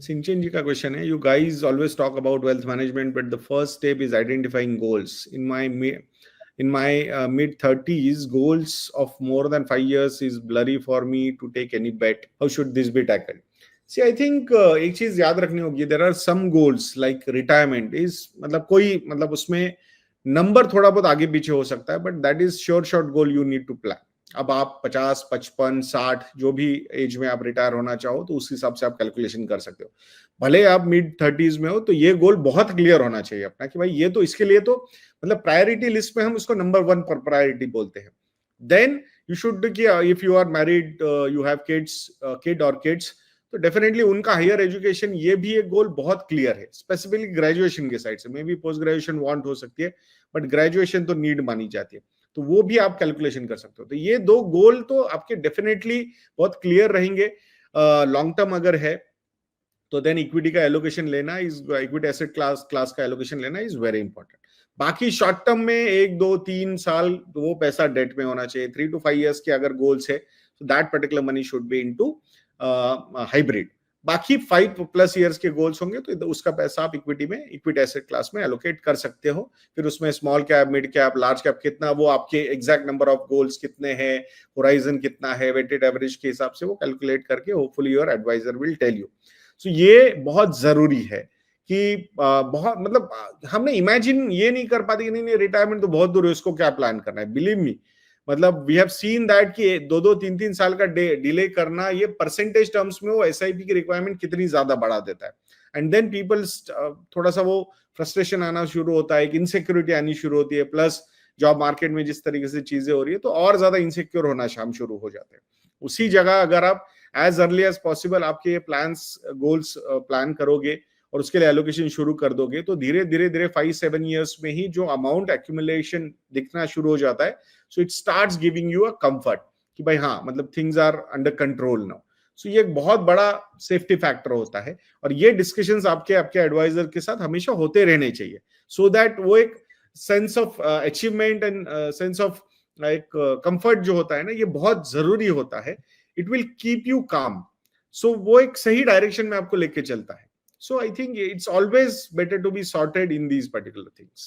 सिंचन जी का क्वेश्चन है, you guys always talk about wealth management but the first step is identifying goals. In my mid 30s, goals of more than 5 years is blurry for me to take any bet. How should this be tackled? See, I think एक चीज याद रखनी होगी. There are some goals like retirement is मतलब कोई मतलब उसमें number थोड़ा बहुत आगे पीछे हो सकता है, but that is sure short goal you need to plan. अब आप 50, 55, 60 जो भी एज में आप रिटायर होना चाहो तो उस हिसाब से आप कैलकुलेशन कर सकते हो. भले आप मिड 30s में हो तो ये गोल बहुत क्लियर होना चाहिए अपना कि भाई ये तो इसके लिए तो मतलब प्रायोरिटी लिस्ट में हम उसको नंबर 1 पर प्रायोरिटी बोलते हैं. देन यू शुड कि if you are married, you have kid और किड्स, तो डेफिनेटली उनका हायर एजुकेशन ये भी एक गोल बहुत क्लियर है. स्पेसिफिकली ग्रेजुएशन के साइड से, may be post graduation want हो सकती है, बट ग्रेजुएशन तो नीड मानी जाती है, तो वो भी आप कैलकुलेशन कर सकते हो. तो ये दो गोल तो आपके डेफिनेटली बहुत क्लियर रहेंगे. लॉन्ग टर्म अगर है तो देन इक्विटी का एलोकेशन लेना इज, इक्विटी एसेट क्लास का एलोकेशन लेना इज वेरी इंपॉर्टेंट. बाकी शॉर्ट टर्म में 1, 2, 3 साल तो वो पैसा डेट में होना चाहिए. 3 to 5 years के अगर गोल्स है तो that particular money should be into hybrid. बाकी 5+ years के गोल्स होंगे तो उसका पैसा आप इक्विटी एसेट क्लास में एलोकेट कर सकते हो. फिर उसमें small cap, mid cap, large cap कितना, वो आपके एग्जैक्ट नंबर ऑफ गोल्स कितने हैं, होराइजन कितना है, वेटेड एवरेज के हिसाब से वो कैलकुलेट करके hopefully your advisor will tell you. So ये बहुत जरूरी है कि बहुत मतलब हमने इमेजिन ये नहीं कर पाते कि नहीं रिटायरमेंट तो बहुत दूर है, उसको क्या प्लान करना है. बिलीव मी, मतलब वी हैव सीन दैट कि 2-2, 3-3 साल का डिले करना, ये परसेंटेज टर्म्स में वो एसआईपी की रिक्वायरमेंट कितनी ज्यादा बढ़ा देता है. एंड देन पीपल थोड़ा सा वो फ्रस्ट्रेशन आना शुरू होता है, इनसिक्योरिटी आनी शुरू होती है, प्लस जॉब मार्केट में जिस तरीके से चीजें हो रही है तो और ज्यादा इनसिक्योर होना शाम शुरू हो जाते हैं. उसी जगह अगर आप एज अर्ली एज पॉसिबल आपके प्लान्स गोल्स प्लान करोगे और उसके लिए एलोकेशन शुरू कर दोगे तो धीरे धीरे 5-7 years में ही जो अमाउंट एक्यूमुलेशन दिखना शुरू हो जाता है. So it starts giving you a comfort कि भाई हाँ मतलब things are under control now. So ये एक बहुत बड़ा सेफ्टी फैक्टर होता है और ये डिस्कशंस आपके एडवाइजर के साथ हमेशा होते रहने चाहिए, सो दैट वो एक sense of achievement and sense of एक कंफर्ट जो होता है ना, ये बहुत जरूरी होता है. इट विल कीप यू काम. सो वो एक सही डायरेक्शन में आपको लेके चलता है. So I think it's always better to be sorted in these particular things.